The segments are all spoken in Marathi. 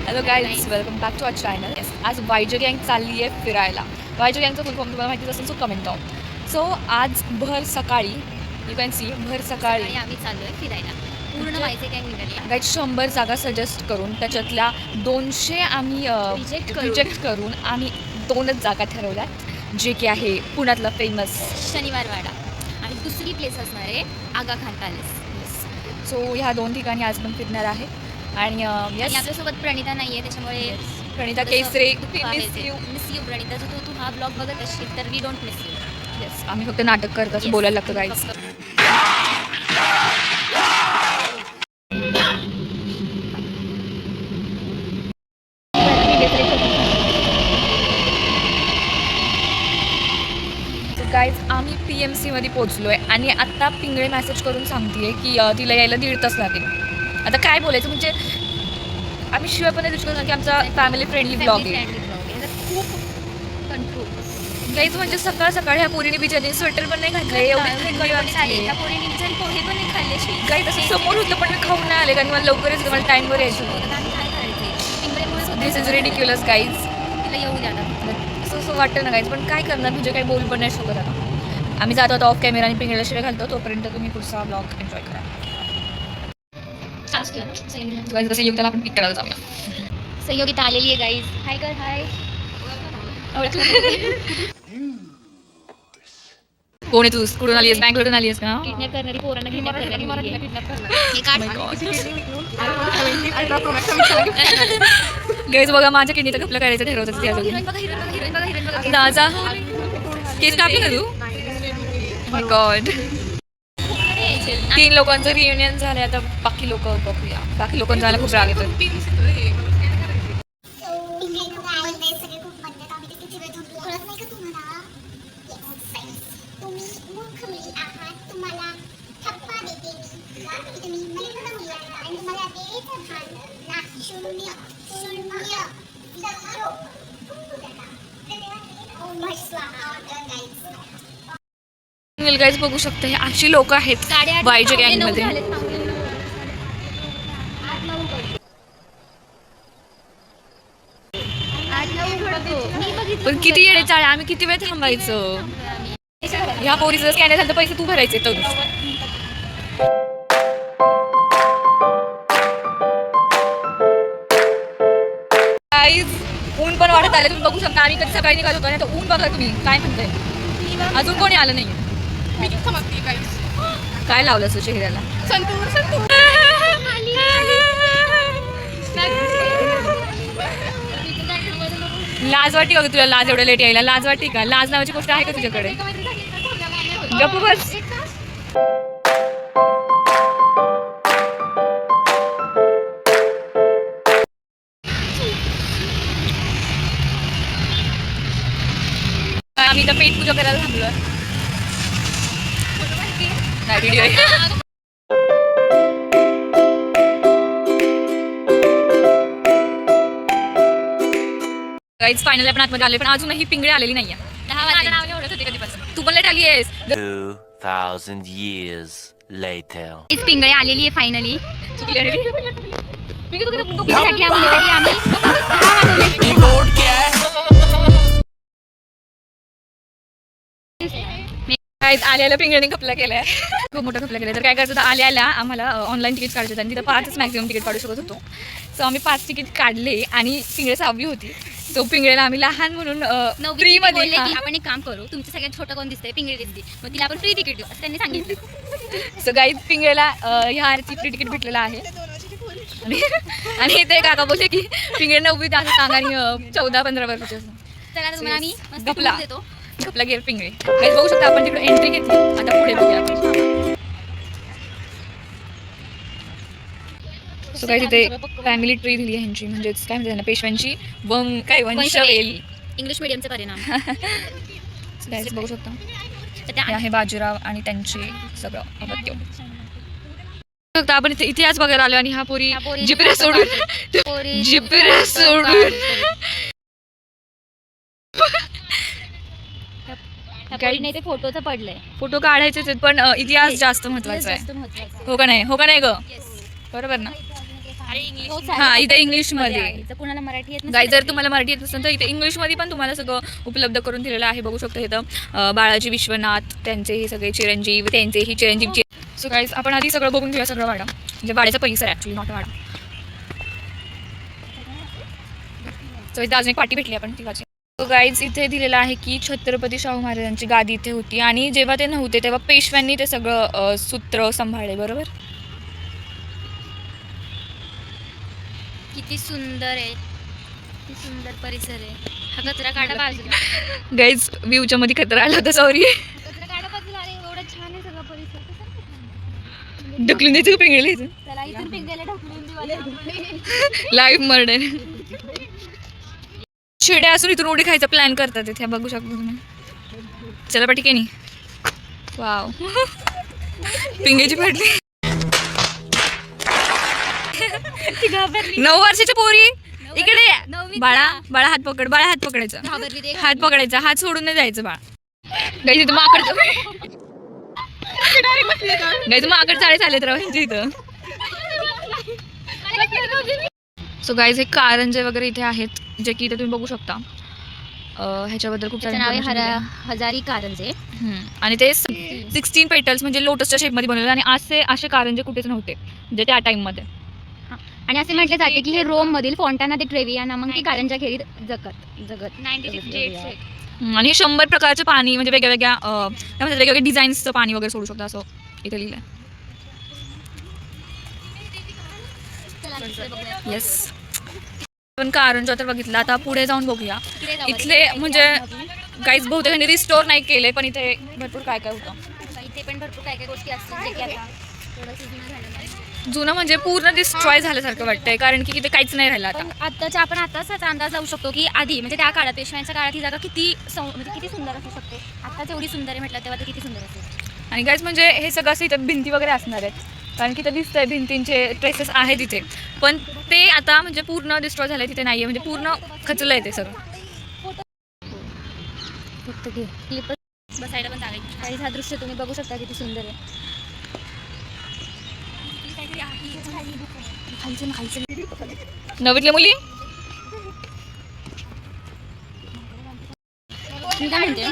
Hello guys, welcome back to our channel. आज वायजे गँग चालली आहे फिरायला. वायजे गँगचं फुल फॉर्म तुम्हाला माहितीच असेल, सो कमेंट डाऊन. सो आज भर सकाळी यू कॅन सी भर सकाळी आम्ही चाललोय फिरायला. पूर्ण वायजे गँग निघाली. गाईज 100 जागा सजेस्ट करून त्याच्यातल्या 200 आम्ही रिजेक्ट करून आम्ही 2च जागा ठरवल्यात, जे की आहे पुण्यातला फेमस शनिवार वाडा आणि दुसरी प्लेस असणार आहे आगा खान पॅलेस. सो ह्या 2 ठिकाणी आज पण फिरणार आहे. आणि आणि आपल्यासोबत प्रणिता नाही आहे, त्याच्यामुळे प्रणिता केसरे मिस यू प्रणिता. तू हा ब्लॉग बघत असशील तर we don't miss you. Yes, आम्ही फक्त नाटक करत असं बोलायला लागतं गाईज. गाईज आम्ही PMC मध्ये पोहोचलो आहे आणि आत्ता पिंगळे मेसेज करून सांगते की तिला यायला 1.5 तास लागेल. आता काय बोलायचं, म्हणजे आम्ही शिवाय पण नाही की आमचा फॅमिली फ्रेंडली ब्लॉग आहे. खूप कंट्रोल गाईज म्हणजे सकाळ सकाळ ह्या पोरीने बिचारी स्वेटर पण नाही घातलं, एवढे पोहे पण नाही खाल्ले. गाईज असं समोर होतं पण मी खाऊन नाही आले, कारण मला लवकर यायचं, मला टाईमवर यायचं. दिस इज रिडिक्युलस गाईज. तिला येऊ द्या असं वाटतं ना गाईज, पण काय करणार, म्हणजे काही बोलू पण नाही शकत. आता आम्ही जातो आता ऑफ कॅमेरा आणि पिंगळ्याला शिवाय घालतो. तोपर्यंत तुम्ही पुढचा ब्लॉग एन्जॉय करा. जसं येऊ त्याला आपण पिक करायला जाऊया. सहयोगिता आलेली आहे गाईज. हाय कर हाय. कोण आहे तू? कुठून आली आहेस? बँगलोरून आली आहेस का? किडनॅप करणारी पोरांना गाईज बघा, माझ्या किडनीचं कपलं करायचं ठरवतं. दादा केस कापले ना तू? माय गॉड. 3 लोकांचं रियुनियन झालं. आता बाकी लोक बघूया. बाकी लोकांचं झालं खूप राग येतो. गाईज बघू शकता, हे अशी लोक आहेत वायजे गँग मध्ये. पण किती येडे चाळे, आम्ही किती वेळ थांबायचं. ह्या पोरीचं स्कॅनर झालं तर पैसे तू भरायचे. तर गाईज ऊन पण वाढत आले, तुम्ही बघू शकता. आम्ही कधी सकाळी निघालो होतो ना, तर ऊन बघा तुम्ही काय म्हणताय. अजून कोणी आलं नाही. काय लावलं असं चेहऱ्याला? लाज वाटते का तुला? लाज एवढं लेट यायला लाज वाटते का? लाज नावाची गोष्ट आहे का तुझ्याकडे? गप्प बस. आम्ही तर पेट पूजा करायला थांबलोय. व्हिडिओ गाईज फायनली आपण आतमध्ये आले, पण अजूनही पिंगळे आलेली नाहीये. 10 वाजले कधीपासून. तू पण लेट आली आहेस. 2000 years later. पिंगळे आलेली आहे फायनली. आल्याला पिंगळ्याने खपला केलाय. खूप मोठा खपला केलाय. तर काय करायचं, आल्या आम्हाला ऑनलाईन तिकीट काढायचं आणि तिथं 5च मॅक्झिमम तिकीट काढू शकत होतो. सो आम्ही 5 तिकीट काढले आणि पिंगळे 6वी होती. सो पिंगळेला आम्ही लहान म्हणून फ्री मध्ये आपण एक काम करू, तुमचं सगळ्यात छोटं कोण दिसतंय? पिंगळे दिसते, मग तिला आपण फ्री तिकीट देऊ असं त्यांनी सांगितलं. सो गाईज पिंगळेला ह्या आरची फ्री तिकीट भेटलेलं आहे. आणि ते काका बोलले की पिंगळे 9वीत असं सांगा आणि 14-15 वर्षाचे असं. चला तुम्हाला आम्ही गपला गपला गेर पिंगळे. गाईज बघू शकता, आपण तिकडे एंट्री घेतली. आता पुढे बघूया. सो काय तिथे फॅमिली ट्री दिली आहे ह्यांची, म्हणजेच काय म्हणते ना, पेशव्यांची वंशवेल. इंग्लिश मिडियमचा परिणाम. गाईज बघू शकता, ते आहे बाजीराव आणि त्यांचे सगळं अगत्य. आपण इतिहास बघायला आलो आणि हा पोरी जिपऱ्या सोडून नाही, ते फोटोचं पडलंय. फोटो काढायचेच आहेत, पण इतिहास जास्त महत्वाचा आहे. हो का नाही? हो का नाही ग? बरोबर ना? हा इथे इंग्लिशमध्ये जर कुणाला मराठी येत गाईज जर तुम्हाला मराठी येत नसेल तर इथे इंग्लिशमध्ये पण तुम्हाला सगळं उपलब्ध करून दिलेलं आहे. बघू शकता इथं बाळाजी विश्वनाथ त्यांचे हे सगळे चिरंजीव त्यांचेही चिरंजीवचे. सो गाईज आपण आधी सगळं बघून घेऊया सगळं वाडा म्हणजे वाड्याचा परिसर ॲक्च्युली नॉट वाडा. सो इथे अजून एक पाटी भेटली आपण तिघाची. सो गाईज इथे दिलेलं आहे की छत्रपती शाहू महाराजांची गादी इथे होती आणि जेव्हा ते नव्हते तेव्हा पेशव्यांनी ते सगळं सूत्र सांभाळले. बरोबर. किती सुंदर आहे, किती सुंदर परिसर आहे. हा कचरा काढा बाजूला. गाईज व्ह्यूच्या मध्ये कचरा आला होता सॉरी. कचरा काढा बाजूला. अरे एवढं छान आहे सगळं परिसर. ढकलून द्यायचं का पिंगळीला इथून. चला इथून पिंगायला ढकलून देऊ. Live murder. शिड्या असून इथून उडी खायचा प्लॅन करतात इथे बघू शकता तुम्ही. चला पाठी केनी. वाव पिंगेची फाटली. 9 वर्षाची पोरी इकडे बाळा बाळा हात पकड. बाळा हात पकडायचा. हात पकडायचा. हात सोडून नाही जायचं बाळा. गाईज इथं माकड गाईज माकड चाळे चालत राव ह्यांच्या इथं. सो गाईज हे कारंजे वगैरे इथे आहेत जे की इथे तुम्ही बघू शकता. ह्याच्याबद्दल खूप सारे नाव आहे information दिलं आहे. हजारी कारंजे. आणि ते 16 पेटल्स म्हणजे लोटसच्या शेपमध्ये बनवले आणि असे कारंजे कुठेच नव्हते म्हणजे त्या टाइममध्ये. आणि असे म्हटले जाते की हे रोम मधील फॉन्टाना दे ट्रेविया नामक ती कारंजा खेळी जगत 1958. आणि 100 प्रकारचं पाणी म्हणजे वेगळ्या त्यामध्ये वेगवेगळ्या डिझाईन्सचं पाणी वगैरे सोडू शकतं असं इथे लिहिलं आहे. येस पण कारंजा तर बघितलं. आता पुढे जाऊन बघूया. इथले म्हणजे काहीच बहुतेक रिस्टोर नाही केले पण इथे भरपूर काय काय होतं. इथे पण भरपूर काय काय गोष्टी असतात जे की आता थोडंसं जुनं झालेलं आहे. जुनं म्हणजे पूर्ण डिस्ट्रॉय झाल्यासारखं वाटतंय कारण की इथे काहीच नाही राहिलं आता. पण आत्ताच्या आपण आताच अंदाज लावू शकतो की आधी म्हणजे त्या काळात पेशव्यांच्या काळात ही जागा किती म्हणजे किती सुंदर असू शकते. आत्ताच एवढी सुंदर आहे म्हटलं तेव्हा ते किती सुंदर असेल. आणि काहीच म्हणजे हे सगळं असं इथं भिंती वगैरे असणार आहेत कारण की इथं दिसतंय भिंतींचे ट्रेसेस आहेत इथे पण ते आता म्हणजे पूर्ण डिस्ट्रॉय झालंय. तिथे नाहीये म्हणजे पूर्ण खचलंय ते सगळं. फक्त घे क्लिप बसायला पण जागा काही. हा दृश्य तुम्ही बघू शकता किती सुंदर आहे. नवीतल्या मुली मी काय म्हणते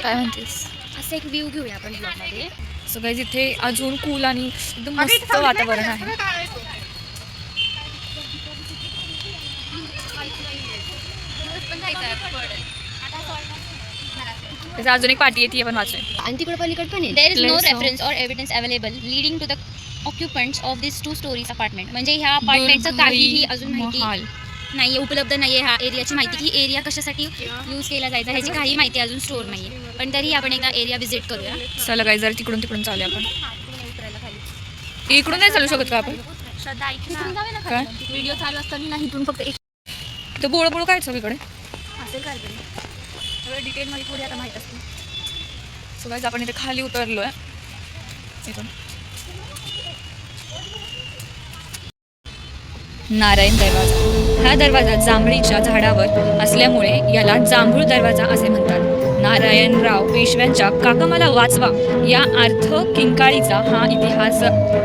काय म्हणतेस. असं एक व्ह्यू घेऊया आपण ब्लॉगमध्ये. सो गाईज इथे अजून कूल आणि एकदम मस्त वातावरण आहे. त्याचं अजून एक पार्टी येते पण वाचूया. आणि तिकडे पलीकडे पण आहे. There is no Place of- reference और evidence available leading to the occupants of this 2 stories apartment. म्हणजे ह्या अपार्टमेंटचं काहीही अजून माहिती महाल. नाही उपलब्ध नाही आहे. ह्या एरियाची माहिती की एरिया कशासाठी यूज केला जायचा ह्याची काही माहिती अजून स्टोर नाही आहे. पण तरी आपण एकदा एरिया व्हिजिट करूया. चला गाईज जरा तिकडून तिकडून चालूया आपण. उतरायला खाली इकडून नाही चालू शकत का आपण. श्रद्धा इथून जाऊया ना काय? खाली. व्हिडिओ चालू असताना नाही इथून फक्त एक तर बोळ बोळ काय सगळीकडे असेल काय तरी सगळं डिटेलमध्ये थोडी आता माहीत असते. सो गाईज आपण इथे खाली उतरलोय इथून. नारायण दरवाजा. हा दरवाजा जांभळीच्या झाडावर असल्यामुळे याला जांभूळ दरवाजा असे म्हणतात. नारायणराव पेशव्यांच्या काका मला वाचवा या अर्थ किंकाळीचा हा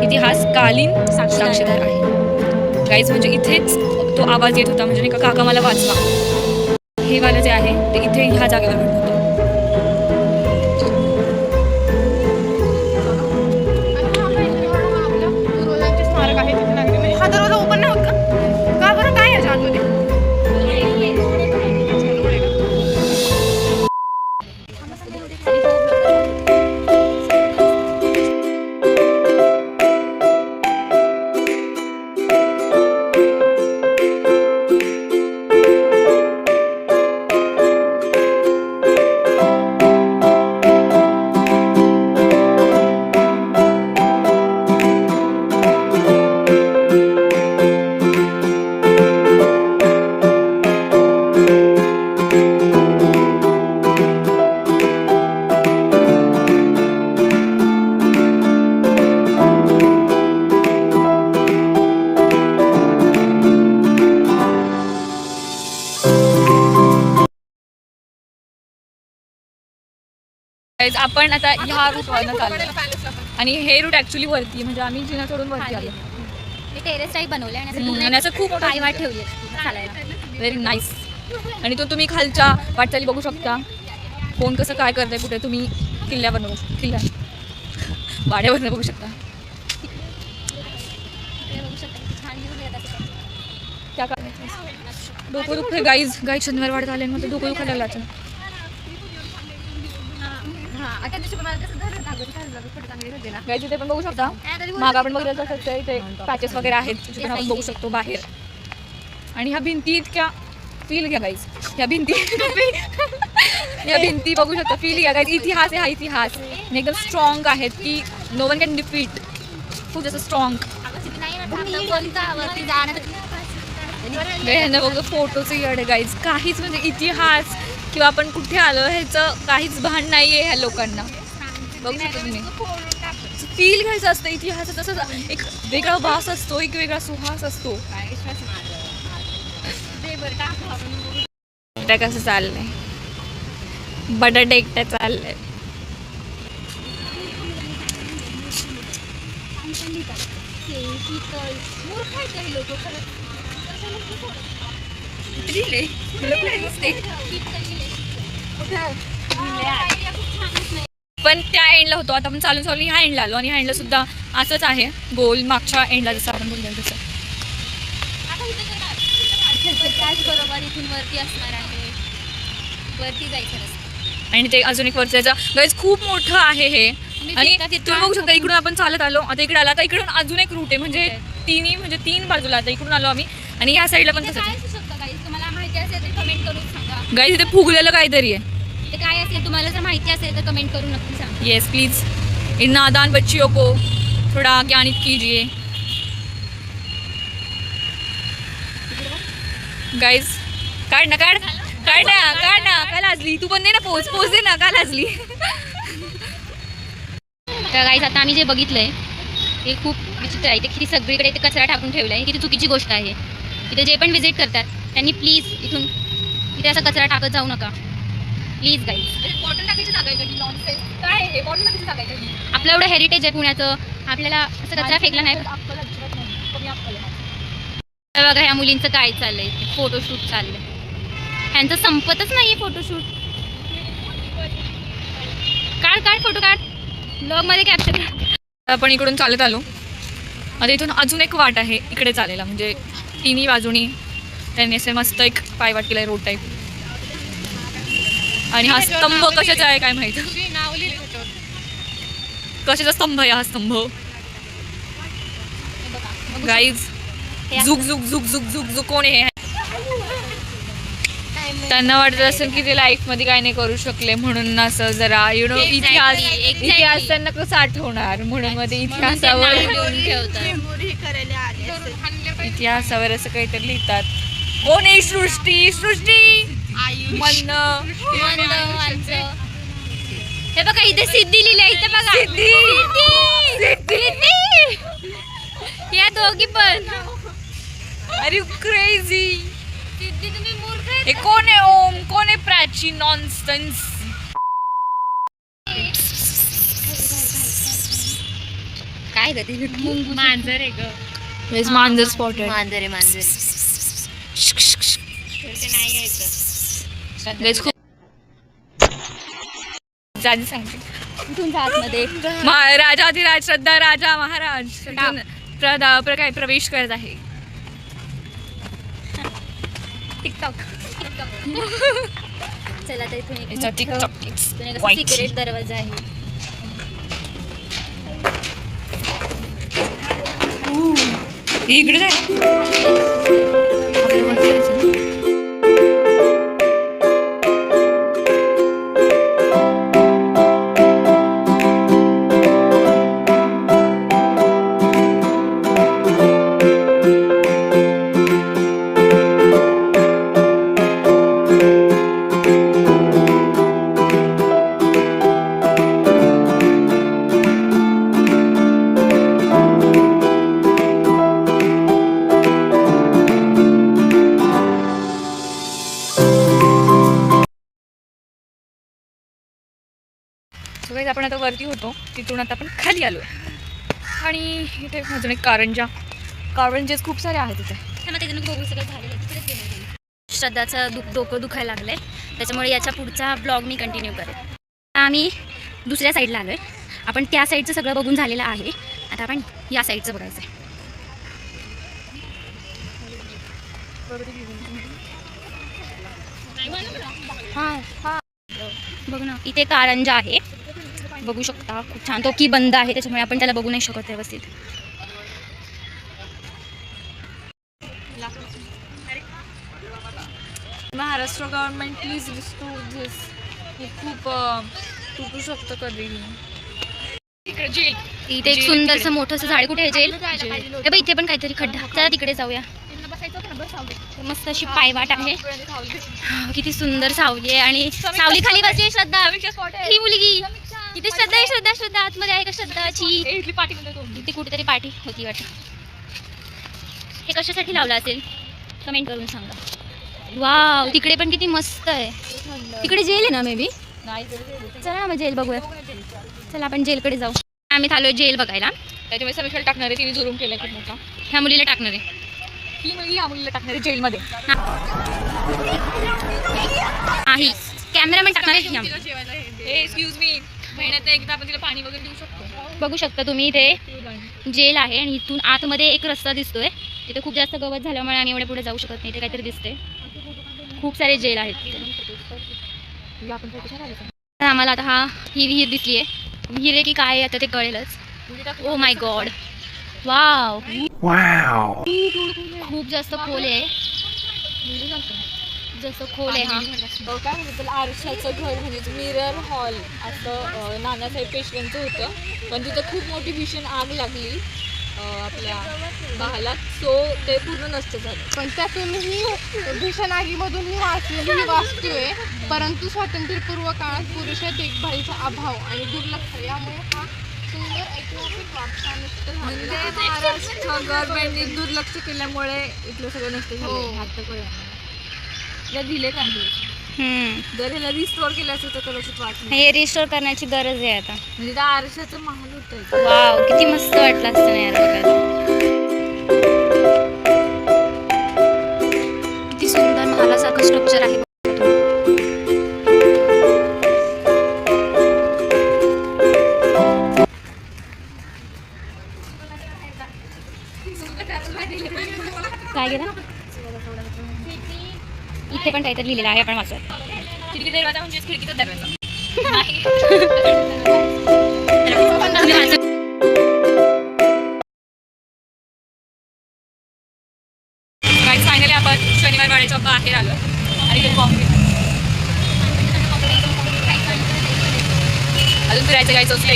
इतिहासकालीन साक्षीदार आहे. गाईज म्हणजे इथेच तो आवाज येत होता म्हणजे नाही का काका मला वाचवा. हे वालं जे आहे ते इथे ह्या जागेवर घडत होतं. हा दरवाजा ओपन नाही होत का बरं काय आहे आतमध्ये. Guys, आपण आता ह्या रूटवरनं चाललो आणि हे रूट ॲक्च्युली वरती म्हणजे आम्ही जिना सोडून वरती आलो. टेरेस टाईप बनवले आणि असं आणि पूर्ण असं खूप मोठं पायवाट ठेवली चालायला. Very nice. आणि तो तुम्ही खालच्या वाटचाली बघू शकता, कोण कसं काय करतंय, कुठे तुम्ही किल्ल्या वाड्यावरनं बघू शकता. इकडे बघू शकता किती छान view येत असं. त्या डोकं दुखते गाईज शनिवार वाढत आले मग डोकं दुखायला लागलं. गाईज इथे पण बघू शकता, माग आपण बघितलं तसं इथे पॅचेस वगैरे आहेत जिथे आपण बघू शकतो बाहेर. आणि ह्या भिंती इतक्या फील घ्या गाईज, ह्या भिंती बघू शकता, फील घ्या गाईज. इतिहास आहे हा इतिहास, आणि एकदम स्ट्रॉंग आहेत की नो वन कॅन डिफीट. खूप जास्त स्ट्रॉंग. ह्यांना बघतो फोटोचं येड गाईज. काहीच म्हणजे इतिहास किंवा आपण कुठे आलो ह्याचं काहीच भान नाही आहे ह्या लोकांना. बघू शकता तुम्ही, फील घ्यायचं असतं इतिहासाचं. तसंच एक वेगळा वास असतो, एक वेगळा सुहास असतो. कसं चाललंय, बटाटे एकट्या चाललंय. पण त्या एंडला होतो, आता आपण चालून ह्या एंडला आलो आणि ह्या एंडला सुद्धा असंच आहे गोल. मागच्या एंडला जसं आपण बोललो तसं बरोबर इथून वरती असणार आहे, वरती जायचं रस्ता. आणि ते अजून एक वरच्याचा गाईज खूप मोठं आहे हे. आणि तुम्ही बघू शकता इकडून आपण चालत आलो, आता इकडे आला, आता इकडून अजून एक रूट आहे, म्हणजे तीन बाजूला. आता इकडून आलो आम्ही आणि ह्या साईडला पण तसंच. काय असू शकतं गाईज, तुम्हाला माहिती असेल तर कमेंट करून सांगा. गाईज इथे फुगलेलं काहीतरी आहे. ते काय असेल तुम्हाला जर माहिती असेल तर कमेंट करून नक्की सांगा. येस प्लीज, इन नादान बच्चियों को थोड़ा ज्ञानित कीजिए. गाईज काढ ना काय लाजली तू, पण दे ना पोच दे ना, का लाजली. तर गाईज आता आम्ही जे बघितलंय हे खूप विचित्र आहे. ते किती सगळीकडे इथे कचरा टाकून ठेवला आहे, किती चुकीची गोष्ट आहे. इथे जे पण व्हिजिट करतात त्यांनी प्लीज इथे असा कचरा टाकत जाऊ नका प्लीज गाईज. बॉटल टाकायची जागा आहे का? नॉनसेन्स काय आहे, बॉटल टाकायची जागा आहे का? आपलं एवढं हेरिटेज आहे पुण्याचं, आपल्याला असं कचरा फेकला नाही. तर बघा ह्या मुलींचं काय चाललंय, फोटोशूट चाललंय. ह्यांचं संपतच नाहीये फोटोशूट. काढ फोटो काढ, ब्लॉगमध्ये कॅप्चर. आपण इकडून चालत आलो, आता इथून अजून एक वाट आहे इकडे चालायला, म्हणजे तिन्ही बाजूनी त्यांनी असे मस्त एक पायवाट केलाय रोड टाईप. आणि हा स्तंभ कशाचा आहे काय माहिती, कशाचा स्तंभ आहे हा स्तंभ. गाईज झुक झुक झुक झुक झुक झुक कोण आहे. त्यांना वाटत असेल की ते लाईफमध्ये काय नाही करू शकले म्हणून असं जरा इतिहास त्यांना कसं आठवणार, म्हणून मध्ये इतिहासावर असं काहीतरी लिहितात. कोण आहे सृष्टी म्हणणं. हे बघा इथे सिद्धी लिहिलंय, इथे बघा सिद्धी. या दोघी पण अरे क्रेझी. सिद्धी तुम्ही मूर्ख हे कोण आहे ओम, कोण आहे प्राची, नॉनसेन्स. काय ग ते मांजर आहे ग, मांजर स्पॉट आहे. मांजर नाही घ्यायचं. खूप जाजी सांगते इथून आतमध्ये राजाधिराज श्रद्धा राजा महाराज काय प्रवेश करत आहे. टिकटॉक चला तर इथून एक याचा TikTok सिक्रेट दरवाजा आहे. इकडे आपण आता वरती होतो, तिथून आता आपण खाली आलो आणि इथे अजून एक कारंजेस खूप सारे आहेत तिथे. बघू सगळं झालेलं आहे. तिकडेच गेलो होतो. श्रद्धाचं डोकं दुखायला लागलंय, त्याच्यामुळे याच्या पुढचा ब्लॉग मी कंटिन्यू करेन. आम्ही दुसऱ्या साईडला आलोय. आपण त्या साईडचं सगळं बघून झालेलं आहे. आता आपण या साईडचं बघायचं आहे. हां बघ ना, इथे कारंजा आहे, बघू शकता. खूप छान. तो की बंद आहे, त्याच्यामुळे आपण त्याला बघू नाही शकत व्यवस्थित. महाराष्ट्र गव्हर्नमेंट प्लीज रिस्टोर दिस. हे खूप तुटू शकतं कधी. इथे एक सुंदरसं मोठंसं झाड. कुठे आहे जेल? हे बघ, इथे पण काहीतरी खड्डा. चला तिकडे जाऊया. मस्त अशी पायवाट आहे. किती सुंदर सावली आहे आणि सावली खाली बसली श्रद्धा. ही मुलगी इथे श्रद्धा आहे. श्रद्धा आतमध्ये आहे का श्रद्धाची? इथे कुठेतरी पाठी होती वाटतं. हे कशासाठी लावलं असेल कमेंट करून सांगा. वाव, तिकडे पण किती मस्त आहे. तिकडे जेल आहे ना मे बी. चला मग जेल बघूया. चला आपण जेलकडे जाऊ. आम्ही आलोय जेल बघायला. त्याच्यामुळे समीक्षाला टाकणार आहे, तिने जुलूम केला खूप मोठा. ह्या मुलीला टाकणार आहे. ही मुलगी ह्या मुलीला टाकणार आहे जेलमध्ये. आहे कॅमेरामॅन टाकणार आहे. एक्सक्यूज मी, महिन्यात एकदा आपण तिला पाणी वगैरे देऊ शकतो. बघू शकता तुम्ही, इथे जेल आहे आणि इथून आतमध्ये एक रस्ता दिसतोय. तिथे खूप जास्त गवत झाल्यामुळे आम्ही एवढे पुढे जाऊ शकत नाही. इथे काहीतरी दिसते. खूप सारे जेल आहेत तिथे. आम्हाला आता ही विहीर दिसली आहे. विहीर आहे की काय आहे आता ते कळेलच. ओ माय गॉड, वाव, खूप जास्त खोल आहे. जसं खोल आहे. हा काय म्हणतात त्याला, आरशाचं घर म्हणजे मिरर हॉल असं नानासाहेब पेशव्यांचं होतं. पण तिथं खूप मोठी भीषण आग लागली आपल्या भागाला, सो ते पूर्ण नष्ट झालं. पण त्यातूनही भीषण आगीमधूनही वाचलेली ही वास्तू आहे. परंतु स्वातंत्र्यपूर्व काळात पुरुषात देखभालीचा अभाव आणि दुर्लक्ष यामुळे हा सुंदर ऐतिहासिक वारसा नष्ट झाला. म्हणजे महाराष्ट्र गव्हर्नमेंटने दुर्लक्ष केल्यामुळे इथलं सगळं नष्ट झालं. आता कळलं दिले का जर ह्याला रिस्टोर केलं असेल तर कदाचित वाटलं. हे रिस्टोर करण्याची गरज आहे आता. म्हणजे त्या आरशाचं महाल होतं. वाव, किती मस्त वाटलं असतं ना यार बघायला. किती सुंदर महालासारखं स्ट्रक्चर आहे. काय गेलं इथे पण काहीतरी लिहिलेलं आहे, आपण वाचूया. खिडकी दरवाजा म्हणजे खिडकीचा दरवाजा. फायनली आपण शनिवार वाड्याच्या बाहेर आलो आणि ते कॉफी अजून फिरायचं जायचं असलं